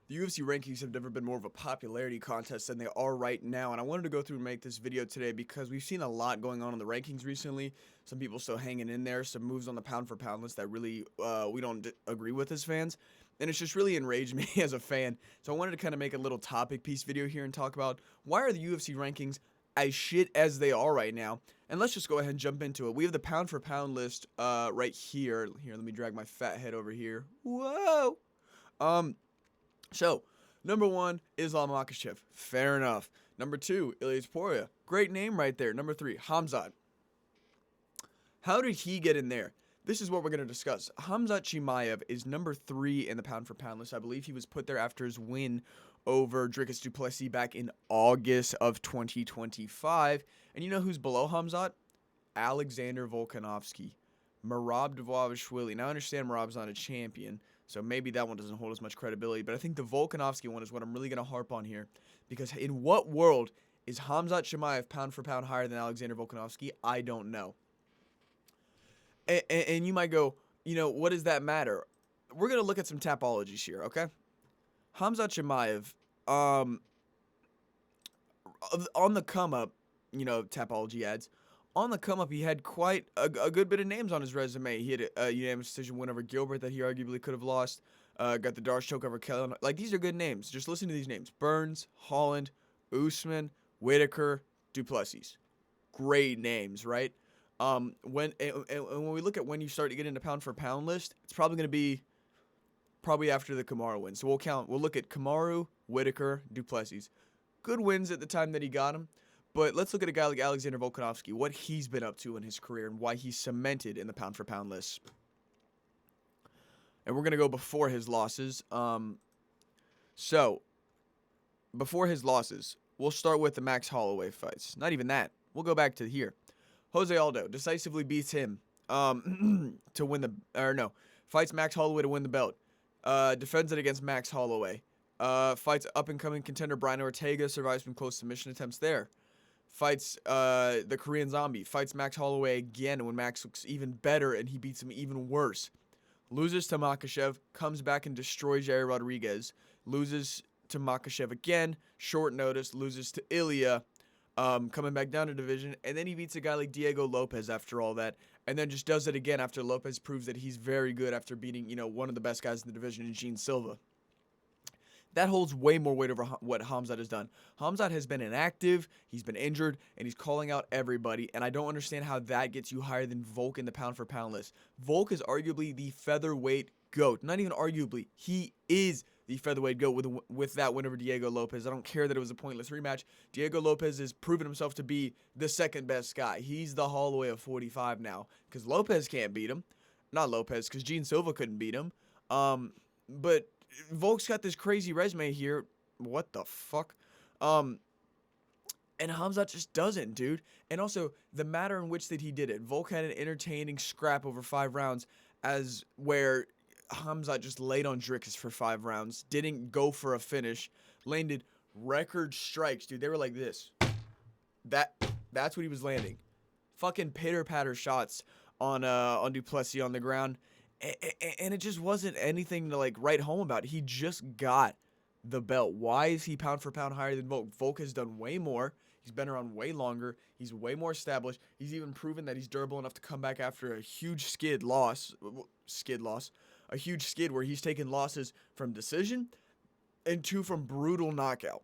The UFC rankings have never been more of a popularity contest than they are right now, and I wanted to go through and make this video today because we've seen a lot going on in the rankings recently. Some people still hanging in there, some moves on the pound for pound list that really we don't agree with as fans, and it's just really enraged me as a fan. So I wanted to kind of make a little topic piece video here and talk about why are the UFC rankings as shit as they are right now. And let's just go ahead and jump into it. We have the pound for pound list right here. Here, let me drag my fat head over here. Whoa. Um, so, number one, Islam Makhachev. Fair enough. Number two, Ilyas Poria. Great name right there. Number three, Hamzat. How did he get in there? This is what we're going to discuss. Hamzat Chimaev is number three in the pound for pound list. I believe he was put there after his win over Dricus Du Plessis back in August of 2025. And you know who's below Hamzat? Alexander Volkanovski. Merab Dvalishvili. Now I understand Merab's not a champion, so maybe that one doesn't hold as much credibility, but I think the Volkanovski one is what I'm really going to harp on here, because in what world is Hamzat Chimaev pound for pound higher than Alexander Volkanovski? I don't know. And you might go, what does that matter? We're going to look at some tapologies here, okay? Hamzat Chimaev, on the come up, tapology ads. On the come up, he had quite a good bit of names on his resume. He had a unanimous decision win over Gilbert that he arguably could have lost. Got the Darce choke over Kelly. Like, these are good names. Just listen to these names. Burns, Holland, Usman, Whitaker, Du Plessis. Great names, right? When we look at when you start to get into pound for pound list, it's probably going to be after the Kamaru win. So we'll look at Kamaru, Whitaker, Du Plessis. Good wins at the time that he got him. But let's look at a guy like Alexander Volkanovski, what he's been up to in his career and why he's cemented in the pound for pound list. And we're going to go before his losses. So, before his losses, we'll start with the Max Holloway fights. Not even that. We'll go back to here. Jose Aldo decisively beats him to win fights Max Holloway to win the belt. Defends it against Max Holloway. Fights up-and-coming contender Brian Ortega, survives from close submission attempts there. Fights the Korean Zombie. Fights Max Holloway again when Max looks even better and he beats him even worse. Loses to Makhachev, comes back and destroys Jair Rodriguez. Loses to Makhachev again, short notice, loses to Ilya, coming back down to division, and then he beats a guy like Diego Lopez after all that, and then just does it again after Lopez proves that he's very good after beating, one of the best guys in the division in Gene Silva. That holds way more weight over what Hamzat has done. Hamzat has been inactive, he's been injured, and he's calling out everybody, and I don't understand how that gets you higher than Volk in the pound for pound list. Volk is arguably the featherweight GOAT. Not even arguably, he is the featherweight GOAT with that win over Diego Lopez. I don't care that it was a pointless rematch. Diego Lopez has proven himself to be the second best guy. He's the Holloway of 45 now, because Lopez can't beat him. Not Lopez, because Gene Silva couldn't beat him. But Volk's got this crazy resume here. What the fuck? And Hamzat just doesn't, dude. And also, the manner in which that he did it. Volk had an entertaining scrap over 5 rounds, as where Hamzat just laid on Dricus for 5 rounds, didn't go for a finish, landed record strikes, dude. They were like this. That's what he was landing. Fucking pitter-patter shots on Du Plessis on the ground. And it just wasn't anything to write home about. He just got the belt. Why is he pound for pound higher than Volk? Volk has done way more. He's been around way longer. He's way more established. He's even proven that he's durable enough to come back after a huge loss. A huge skid where he's taken losses from decision and 2 from brutal knockout.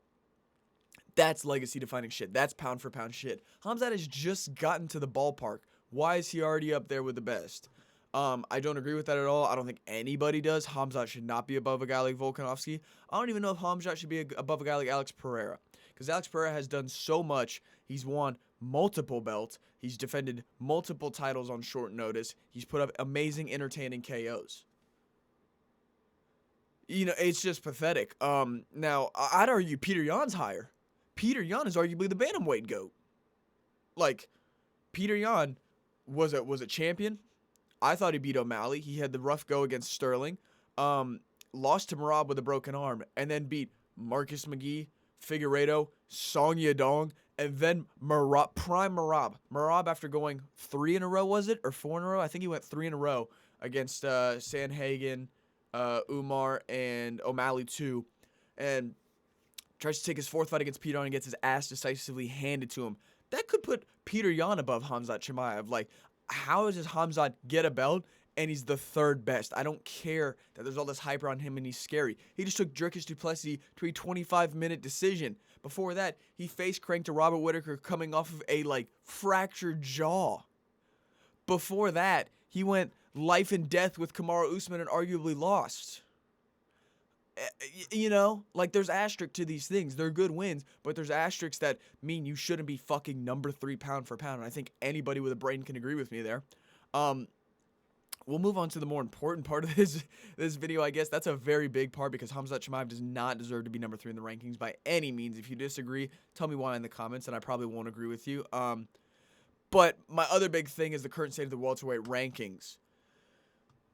That's legacy defining shit. That's pound for pound shit. Hamzat has just gotten to the ballpark. Why is he already up there with the best? I don't agree with that at all. I don't think anybody does. Hamzat should not be above a guy like Volkanovski. I don't even know if Hamzat should be above a guy like Alex Pereira, because Alex Pereira has done so much. He's won multiple belts. He's defended multiple titles on short notice. He's put up amazing, entertaining KOs. It's just pathetic. Now, I'd argue Peter Yan's higher. Peter Yan is arguably the bantamweight GOAT. Peter Yan was a champion. I thought he beat O'Malley. He had the rough go against Sterling. Lost to Merab with a broken arm. And then beat Marcus McGee, Figueiredo, Song Yadong, and then prime Merab. Merab, after going 3 in a row, was it? Or 4 in a row? I think he went 3 in a row against Sanhagen, Umar, and O'Malley too. and tries to take his fourth fight against Peter Yan and gets his ass decisively handed to him. That could put Peter Yan above Khamzat Chimaev. Like, how does Khamzat get a belt and he's the third best? I don't care that there's all this hype around him and he's scary. He just took Dricus du Plessis to a 25-minute decision. Before that, he face cranked to Robert Whittaker coming off of a, like, fractured jaw. Before that, he went life and death with Kamaru Usman and arguably lost. You know, like, there's asterisks to these things. They're good wins, but there's asterisks that mean you shouldn't be fucking number 3 pound for pound. And I think anybody with a brain can agree with me there. We'll move on to the more important part of this video, I guess. That's a very big part because Khamzat Chimaev does not deserve to be number 3 in the rankings by any means. If you disagree, tell me why in the comments, and I probably won't agree with you. But my other big thing is the current state of the welterweight rankings.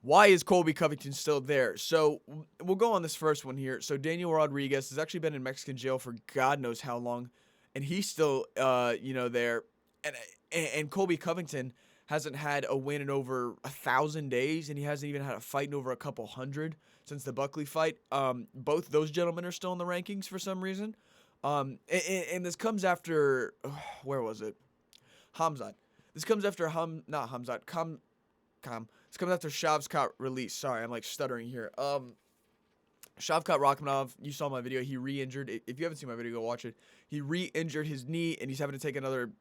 Why is Colby Covington still there? So we'll go on this first one here. So Daniel Rodriguez has actually been in Mexican jail for God knows how long, and he's still, there. And Colby Covington hasn't had a win in over 1,000 days, and he hasn't even had a fight in over a couple hundred since the Buckley fight. Both those gentlemen are still in the rankings for some reason. And this comes after, where was it? Khamzat. This comes after This comes after Shavkat release. Sorry, I'm like stuttering here. Shavkat Rakhmonov, you saw my video. He re-injured. If you haven't seen my video, go watch it. He re-injured his knee, and he's having to take another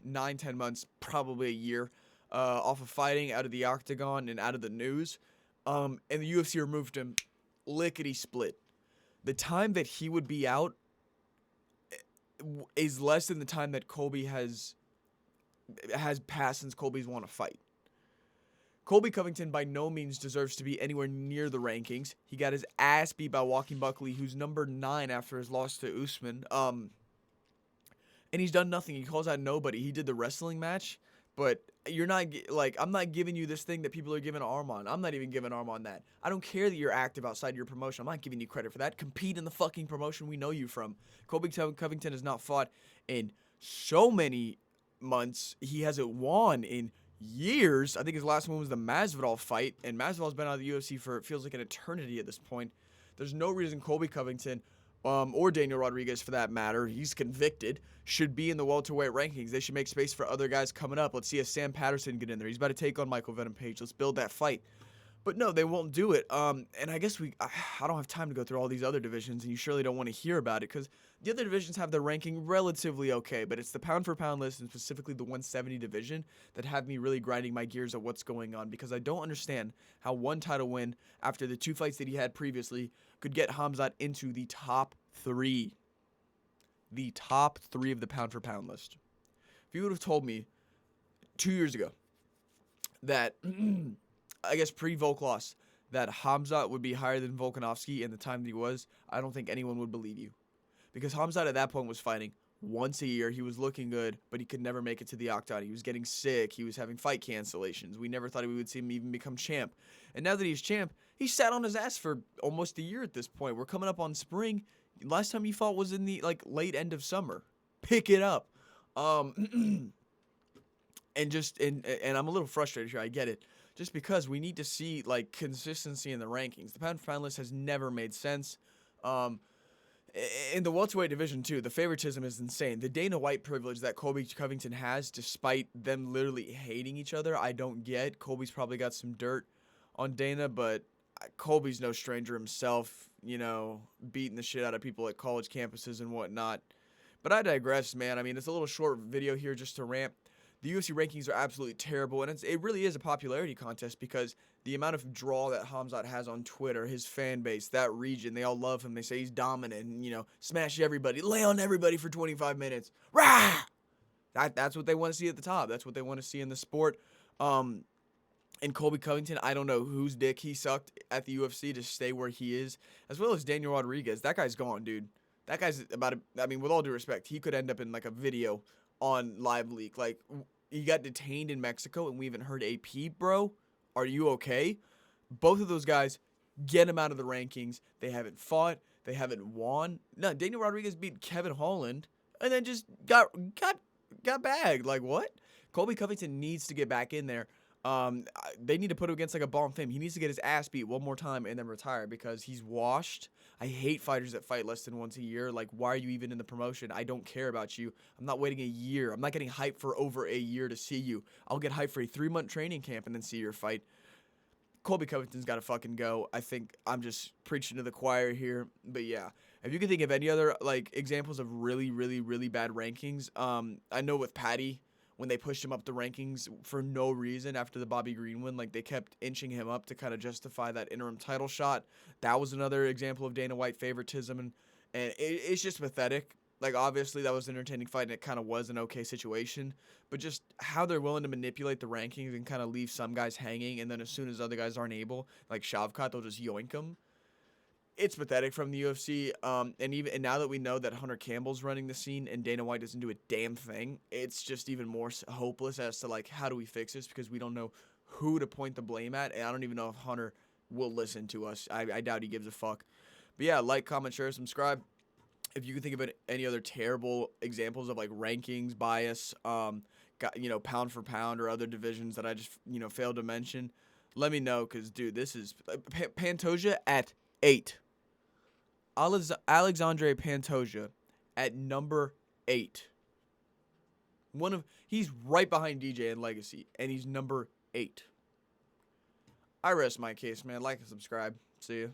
9-10 months, probably a year, off of fighting, out of the octagon, and out of the news. And the UFC removed him lickety-split. The time that he would be out is less than the time that Colby has passed since Colby's won a fight. Colby Covington by no means deserves to be anywhere near the rankings. He got his ass beat by Joaquin Buckley, who's number 9 after his loss to Usman. And he's done nothing. He calls out nobody. He did the wrestling match, but you're not, like, I'm not giving you this thing that people are giving arm on. I'm not even giving arm on that. I don't care that you're active outside your promotion. I'm not giving you credit for that. Compete in the fucking promotion we know you from. Colby Covington has not fought in so many months. He hasn't won in years. I think his last one was the Masvidal fight, and Masvidal's been out of the UFC for, it feels like, an eternity at this point. There's no reason Colby Covington, or Daniel Rodriguez for that matter, he's convicted, should be in the welterweight rankings. They should make space for other guys coming up. Let's see if Sam Patterson get in there. He's about to take on Michael Venom Page. Let's build that fight. But no, they won't do it. And I guess I don't have time to go through all these other divisions, and you surely don't want to hear about it because the other divisions have their ranking relatively okay, but it's the pound-for-pound list, and specifically the 170 division, that have me really grinding my gears at what's going on, because I don't understand how one title win after the 2 fights that he had previously could get Khamzat into the top 3. The top 3 of the pound-for-pound list. If you would have told me 2 years ago that, I guess pre-Volk loss, that Khamzat would be higher than Volkanovski in the time that he was, I don't think anyone would believe you. Because Khamzat at that point was fighting once a year. He was looking good, but he could never make it to the octagon. He was getting sick. He was having fight cancellations. We never thought we would see him even become champ. And now that he's champ, he sat on his ass for almost a year at this point. We're coming up on spring. Last time he fought was in the late end of summer. Pick it up. And I'm a little frustrated here. I get it. Just because we need to see consistency in the rankings. The pound for pound list has never made sense. In the welterweight division, too, the favoritism is insane. The Dana White privilege that Colby Covington has, despite them literally hating each other, I don't get. Colby's probably got some dirt on Dana, but Colby's no stranger himself, beating the shit out of people at college campuses and whatnot. But I digress, man. I mean, it's a little short video here just to rant. The UFC rankings are absolutely terrible, and it really is a popularity contest because the amount of draw that Khamzat has on Twitter, his fan base, that region, they all love him. They say he's dominant and, smash everybody, lay on everybody for 25 minutes. Rah! That's what they want to see at the top. That's what they want to see in the sport. And Colby Covington, I don't know whose dick he sucked at the UFC to stay where he is, as well as Daniel Rodriguez. That guy's gone, dude. That guy's with all due respect, he could end up in, a video on Live Leak. He got detained in Mexico, and we haven't heard a peep, bro. Are you okay? Both of those guys, get them out of the rankings. They haven't fought. They haven't won. No, Daniel Rodriguez beat Kevin Holland, and then just got bagged. What? Colby Covington needs to get back in there. They need to put him against like a Ball and Fame. He needs to get his ass beat one more time and then retire because he's washed. I hate fighters that fight less than once a year. Like, why are you even in the promotion? I don't care about you. I'm not waiting a year. I'm not getting hyped for over a year to see you. I'll get hyped for a 3-month training camp and then see your fight. Colby Covington's got to fucking go. I think I'm just preaching to the choir here. But yeah, if you can think of any other like examples of really, really, really bad rankings, I know with Patty, when they pushed him up the rankings for no reason after the Bobby Green win, like they kept inching him up to kind of justify that interim title shot. That was another example of Dana White favoritism, and it's just pathetic. Like, obviously, that was an entertaining fight, and it kind of was an okay situation. But just how they're willing to manipulate the rankings and kind of leave some guys hanging, and then as soon as other guys aren't able, like Shavkat, they'll just yoink them. It's pathetic from the UFC. And now that we know that Hunter Campbell's running the scene and Dana White doesn't do a damn thing, it's just even more hopeless as to, like, how do we fix this? Because we don't know who to point the blame at, and I don't even know if Hunter will listen to us. I doubt he gives a fuck. But yeah, like, comment, share, subscribe. If you can think of any other terrible examples of like rankings bias, pound for pound or other divisions that I just failed to mention, let me know. Cause dude, this is Pantoja at 8. Alexandre Pantoja at number 8. He's right behind DJ in Legacy, and he's number 8. I rest my case, man. Like and subscribe. See ya.